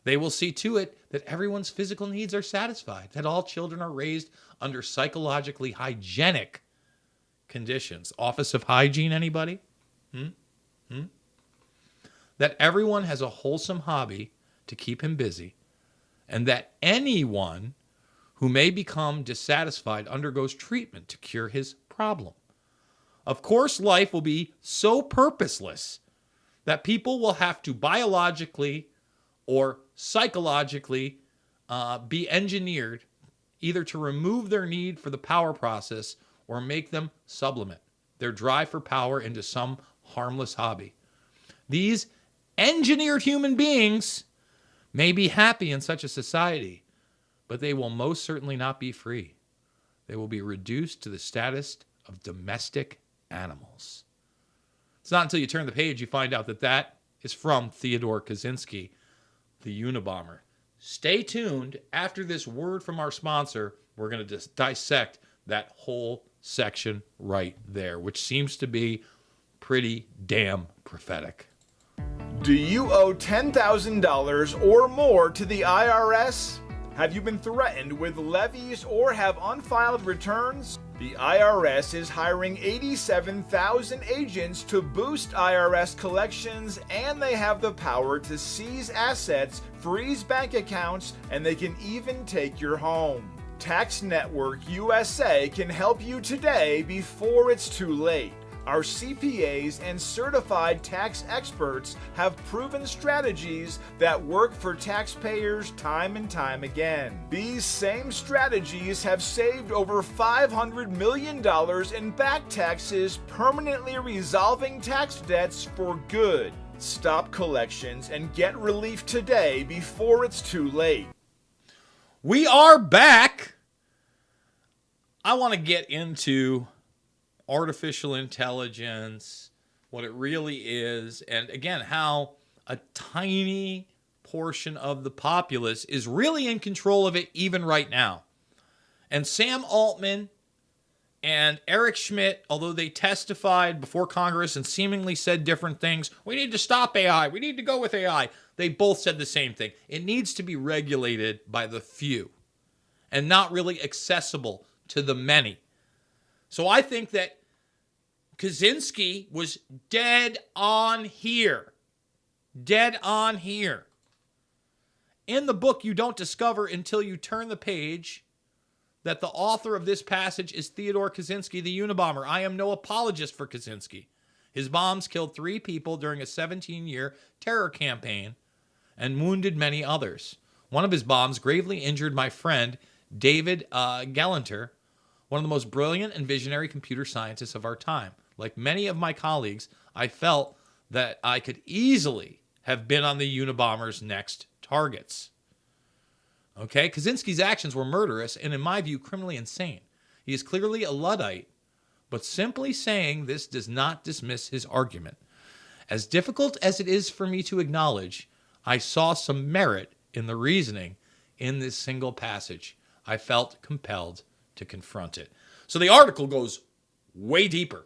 They will see to it that everyone's physical needs are satisfied, that all children are raised under psychologically hygienic conditions. Office of Hygiene, anybody? That everyone has a wholesome hobby to keep him busy, and that anyone who may become dissatisfied undergoes treatment to cure his problem. Of course, life will be so purposeless that people will have to biologically or psychologically be engineered either to remove their need for the power process or make them sublimate their drive for power into some harmless hobby. These engineered human beings may be happy in such a society, but they will most certainly not be free. They will be reduced to the status of domestic animals. It's not until you turn the page you find out that that is from Theodore Kaczynski, the Unabomber. Stay tuned. After this word from our sponsor, we're going to dissect that whole section right there, which seems to be pretty damn prophetic. Do you owe $10,000 or more to the IRS? Have you been threatened with levies or have unfiled returns? The IRS is hiring 87,000 agents to boost IRS collections, and they have the power to seize assets, freeze bank accounts, and they can even take your home. Tax Network USA can help you today before it's too late. Our CPAs and certified tax experts have proven strategies that work for taxpayers time and time again. These same strategies have saved over $500 million in back taxes, permanently resolving tax debts for good. Stop collections and get relief today before it's too late. We are back. I want to get into artificial intelligence, what it really is, and again, how a tiny portion of the populace is really in control of it even right now. And Sam Altman and Eric Schmidt, although they testified before Congress and seemingly said different things, we need to stop AI, we need to go with AI, they both said the same thing. It needs to be regulated by the few and not really accessible to the many. So I think that Kaczynski was dead on here. Dead on here. In the book, you don't discover until you turn the page that the author of this passage is Theodore Kaczynski, the Unabomber. I am no apologist for Kaczynski. His bombs killed 3 people during a 17-year terror campaign and wounded many others. One of his bombs gravely injured my friend, David Gellanter, one of the most brilliant and visionary computer scientists of our time. Like many of my colleagues, I felt that I could easily have been on the Unabomber's next targets. Okay, Kaczynski's actions were murderous and, in my view, criminally insane. He is clearly a Luddite, but simply saying this does not dismiss his argument. As difficult as it is for me to acknowledge, I saw some merit in the reasoning in this single passage. I felt compelled to confront it. So the article goes way deeper.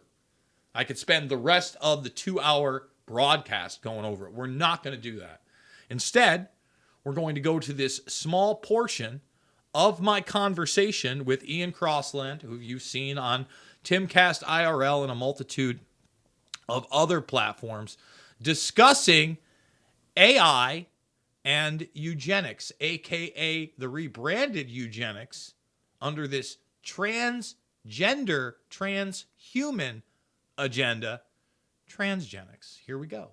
I could spend the rest of the 2-hour broadcast going over it. We're not going to do that. Instead, we're going to go to this small portion of my conversation with Ian Crossland, who you've seen on Timcast IRL and a multitude of other platforms, discussing AI and eugenics, aka the rebranded eugenics, under this transgender, transhuman agenda, transgenics. Here we go.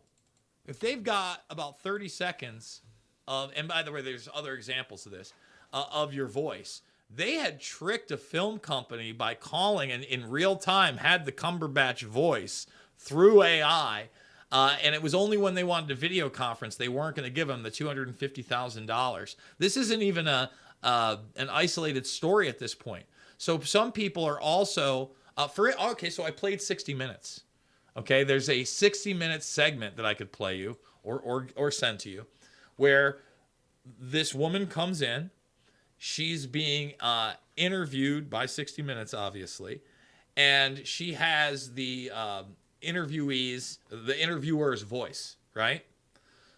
If they've got about 30 seconds of, and by the way, there's other examples of this, of your voice. They had tricked a film company by calling and in real time had the Cumberbatch voice through AI. And it was only when they wanted a video conference, they weren't going to give them the $250,000. This isn't even an isolated story at this point. So some people are also, so I played 60 Minutes. Okay, there's a 60-minute segment that I could play you or send to you where this woman comes in. She's being interviewed by 60 Minutes, obviously, and she has the interviewer's voice, right?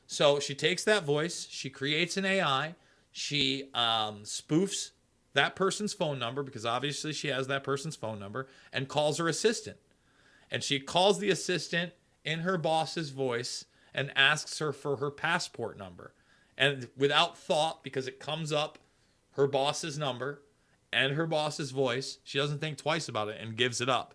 So she takes that voice, she creates an AI, she spoofs that person's phone number, because obviously she has that person's phone number, and calls her assistant. And she calls the assistant in her boss's voice and asks her for her passport number. And without thought, because it comes up her boss's number and her boss's voice, she doesn't think twice about it and gives it up.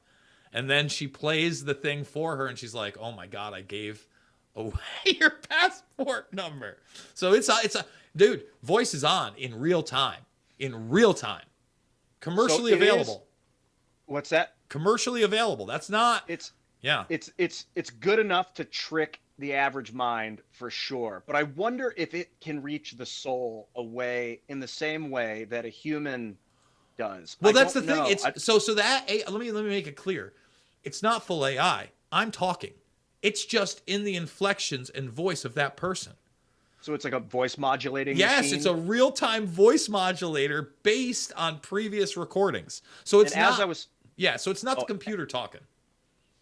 And then she plays the thing for her and she's like, oh my God, I gave away your passport number. So it's a dude, voice is on in real time. Commercially available. What's that? Commercially available. That's not. It's yeah. It's good enough to trick the average mind for sure, but I wonder if it can reach the soul away in the same way that a human does. Well, I that's the don't thing. know. It's so that let me make it clear. It's not full AI. I'm talking. It's just in the inflections and voice of that person. So it's like a voice modulating Yes, machine? it's a real-time voice modulator based on previous recordings. So it's And not. as I was, so it's not the computer talking.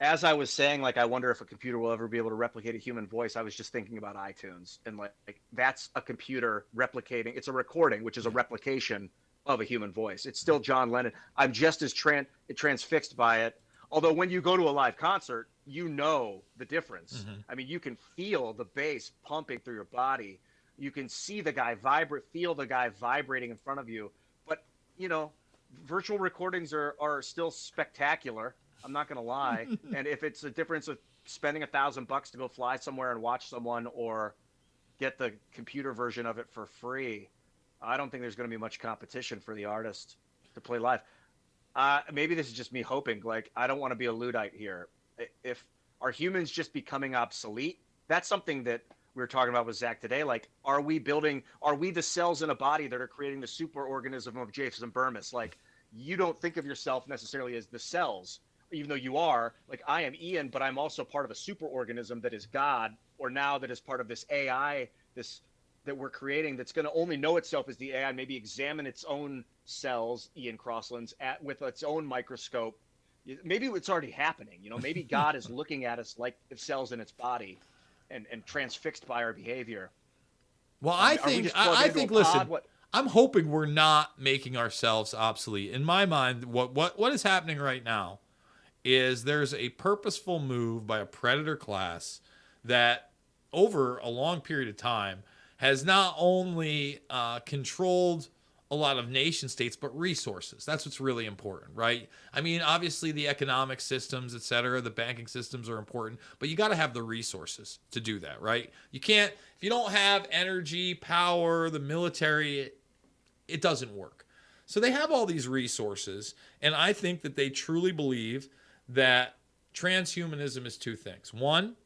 as I was saying, like, I wonder if a computer will ever be able to replicate a human voice. I was just thinking about iTunes, and like that's a computer replicating. It's a recording, which is a replication of a human voice. It's still John Lennon. I'm just as transfixed by it. Although when you go to a live concert, you know the difference. I mean, you can feel the bass pumping through your body. You can see the guy feel the guy vibrating in front of you. But, you know, virtual recordings are still spectacular. I'm not going to lie. And if it's a difference of spending $1,000 to go fly somewhere and watch someone, or get the computer version of it for free, I don't think there's going to be much competition for the artist to play live. Maybe this is just me hoping. Like, I don't want to be a Luddite here. If are humans just becoming obsolete? That's something that we were talking about with Zach today. Like, are we the cells in a body that are creating the superorganism of Jason Bermas? Like, you don't think of yourself necessarily as the cells, even though you are. Like, I am Ian, but I'm also part of a superorganism that is God, or now that is part of this AI, that we're creating, that's going to only know itself as the AI, maybe examine its own cells, Ian Crosslands, with its own microscope. Maybe it's already happening. You know, maybe God is looking at us like the cells in its body, and transfixed by our behavior. Well, I think listen, I'm hoping we're not making ourselves obsolete. In my mind, what is happening right now is there's a purposeful move by a predator class that over a long period of time has not only controlled a lot of nation states, but resources. That's what's really important, right? I mean, obviously the economic systems, et cetera, the banking systems are important, but you got to have the resources to do that, right? You can't, if you don't have energy, power, the military, it doesn't work. So they have all these resources, and I think that they truly believe that transhumanism is two things. One,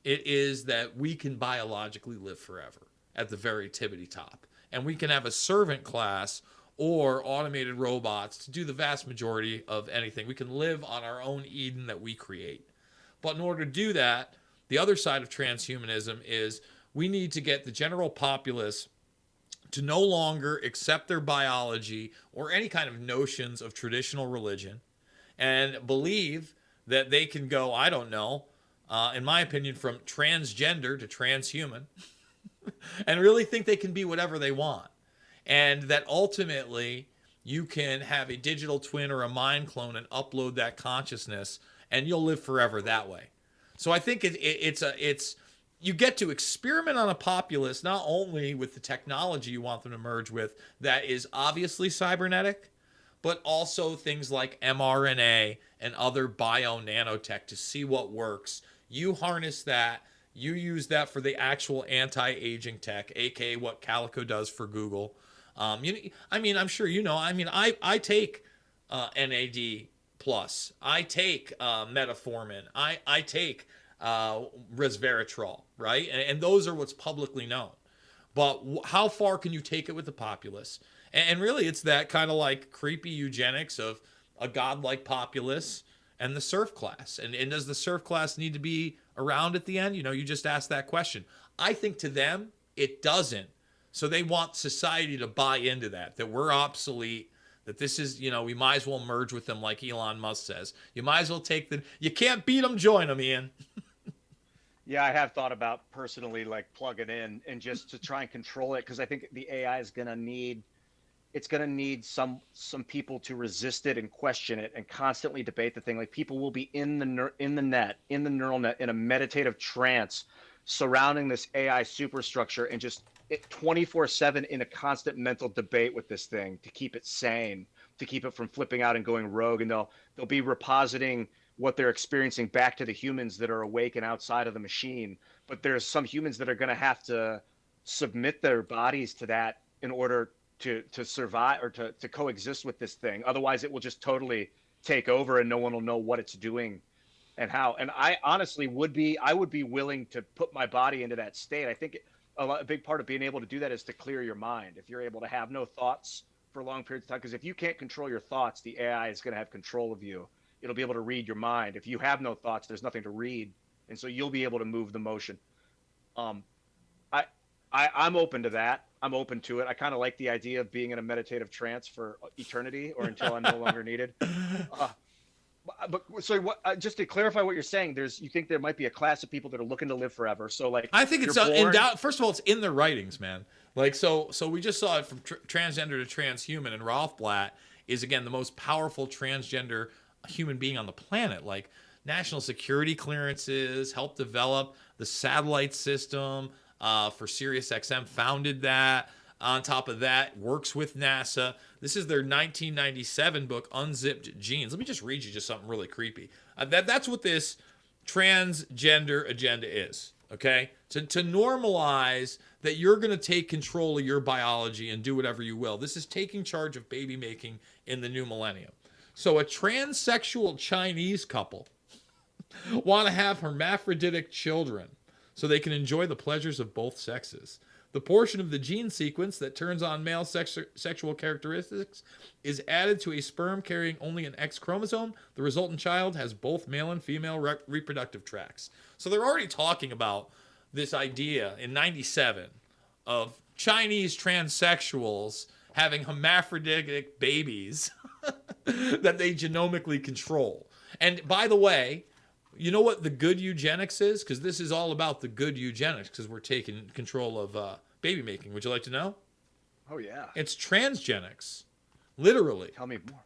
it is that we can biologically live forever at the very tippity top. And we can have a servant class or automated robots to do the vast majority of anything. We can live on our own Eden that we create. But in order to do that, the other side of transhumanism is we need to get the general populace to no longer accept their biology or any kind of notions of traditional religion, and believe that they can go, I don't know, in my opinion, from transgender to transhuman, and really think they can be whatever they want. And that ultimately you can have a digital twin or a mind clone and upload that consciousness, and you'll live forever that way. So I think it's you get to experiment on a populace, not only with the technology you want them to merge with that is obviously cybernetic, but also things like mRNA and other bio-nanotech to see what works. You harness that. You use that for the actual anti-aging tech, aka what Calico does for Google. I mean, I'm sure you know. I mean, I take NAD plus. I take metformin. I take resveratrol, right? And those are what's publicly known. But how far can you take it with the populace? And really, it's that kind of like creepy eugenics of a godlike populace and the serf class. And does the serf class need to be around at the end? You know, you just asked that question. I think to them, it doesn't. So they want society to buy into that we're obsolete, that this is, you know, we might as well merge with them like Elon Musk says. You might as well you can't beat them, join them, Ian. Yeah, I have thought about personally, like, plugging in and just to try and control it, because I think the AI is going to need some people to resist it and question it and constantly debate the thing. Like, people will be in the neural net, in a meditative trance surrounding this AI superstructure, and just 24/7 in a constant mental debate with this thing to keep it sane, to keep it from flipping out and going rogue. And they'll be repositing what they're experiencing back to the humans that are awake and outside of the machine. But there's some humans that are going to have to submit their bodies to that in order to survive, or to coexist with this thing. Otherwise, it will just totally take over and no one will know what it's doing and how. And I honestly would be willing to put my body into that state. I think a big part of being able to do that is to clear your mind. If you're able to have no thoughts for long periods of time, because if you can't control your thoughts, the AI is going to have control of you. It'll be able to read your mind. If you have no thoughts, there's nothing to read, and so you'll be able to move the motion. I'm open to that. I'm open to it. I kind of like the idea of being in a meditative trance for eternity, or until I'm no longer needed. But so what? Just to clarify what you're saying, you think there might be a class of people that are looking to live forever. So like, I think it's in doubt. First of all, it's in their writings, man. Like so we just saw it from transgender to transhuman, and Rothblatt is again the most powerful transgender human being on the planet. Like national security clearances, helped develop the satellite system for SiriusXM, founded that. On top of that, works with NASA. This is their 1997 book, Unzipped Genes. Let me just read you just something really creepy. That's what this transgender agenda is, okay? To normalize that you're going to take control of your biology and do whatever you will. This is taking charge of baby making in the new millennium. So a transsexual Chinese couple want to have hermaphroditic children so they can enjoy the pleasures of both sexes. The portion of the gene sequence that turns on male sexual characteristics is added to a sperm carrying only an X chromosome. The resultant child has both male and female reproductive tracts. So they're already talking about this idea in 97 of Chinese transsexuals having hermaphroditic babies that they genomically control. And by the way, you know what the good eugenics is? Because this is all about the good eugenics, because we're taking control of baby making. Would you like to know? Oh, yeah. It's transgenics. Literally. Tell me more.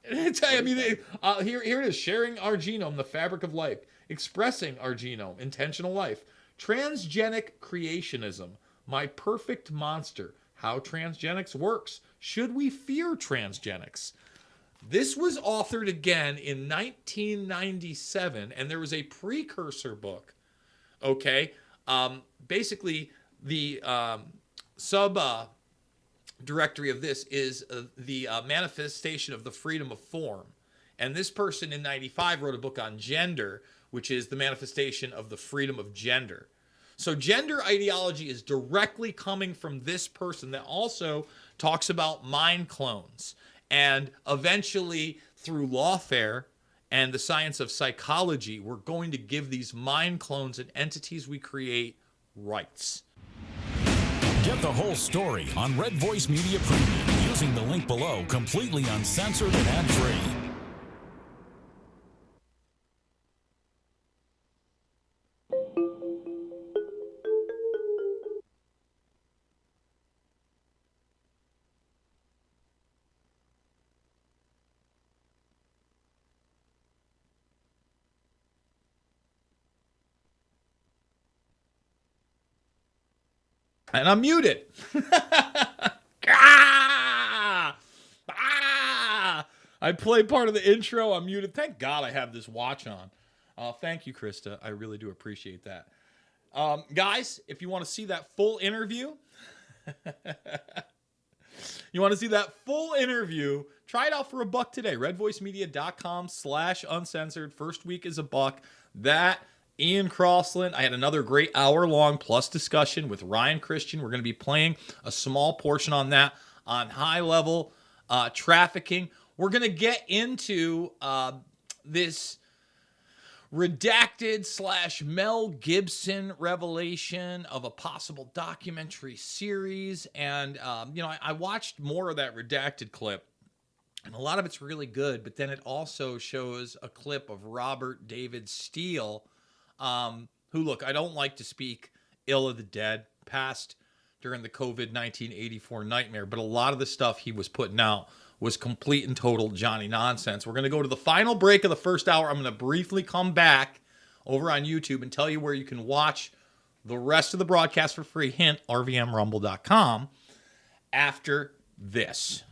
Here it is. Sharing our genome, the fabric of life. Expressing our genome, intentional life. Transgenic creationism. My perfect monster. How transgenics works. Should we fear transgenics? This was authored again in 1997, and there was a precursor book, okay? Basically, the sub-directory of this is the manifestation of the freedom of form. And this person in 95 wrote a book on gender, which is the manifestation of the freedom of gender. So gender ideology is directly coming from this person that also talks about mind clones. And eventually, through lawfare and the science of psychology, we're going to give these mind clones and entities we create rights. Get the whole story on Red Voice Media Premium using the link below, completely uncensored and ad-free. And I'm muted. I play part of the intro. I'm muted. Thank God I have this watch on. Thank you, Krista. I really do appreciate that. Guys, if you want to see that full interview, try it out for $1 today. redvoicemedia.com/uncensored. First week is $1. That Ian Crossland. I had another great hour-long plus discussion with Ryan Christian. We're going to be playing a small portion on that, on high-level trafficking. We're going to get into this redacted / Mel Gibson revelation of a possible documentary series. And, I watched more of that redacted clip, and a lot of it's really good, but then it also shows a clip of Robert David Steele, who, look, I don't like to speak ill of the dead, passed during the COVID-19 84 nightmare, but a lot of the stuff he was putting out was complete and total Johnny nonsense. We're going to go to the final break of the first hour. I'm going to briefly come back over on YouTube and tell you where you can watch the rest of the broadcast for free. Hint, RVMRumble.com after this.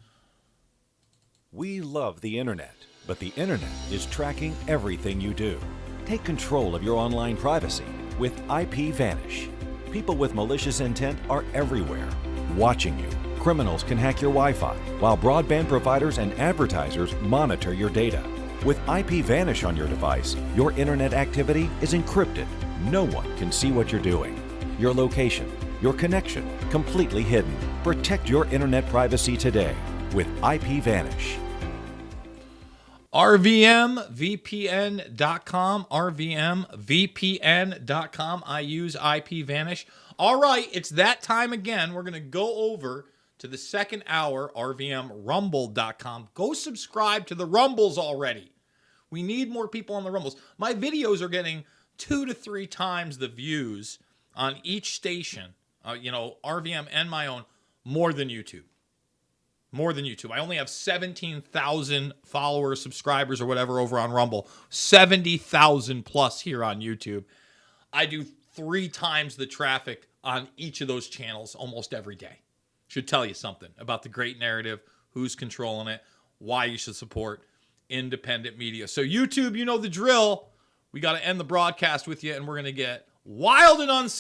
We love the internet, but the internet is tracking everything you do. Take control of your online privacy with IPVanish. People with malicious intent are everywhere, watching you. Criminals can hack your Wi-Fi, while broadband providers and advertisers monitor your data. With IP Vanish on your device, your internet activity is encrypted. No one can see what you're doing. Your location, your connection, completely hidden. Protect your internet privacy today with IP Vanish. RVMVPN.com, RVMVPN.com. I use IP Vanish. All right, it's that time again. We're going to go over to the second hour, RVMRumble.com. Go subscribe to the Rumbles already. We need more people on the Rumbles. My videos are getting 2 to 3 times the views on each station, RVM and my own, more than YouTube. More than YouTube. I only have 17,000 followers, subscribers, or whatever over on Rumble. 70,000 plus here on YouTube. I do 3 times the traffic on each of those channels almost every day. Should tell you something about the great narrative, who's controlling it, why you should support independent media. So YouTube, you know the drill. We got to end the broadcast with you, and we're going to get wild and unsafe.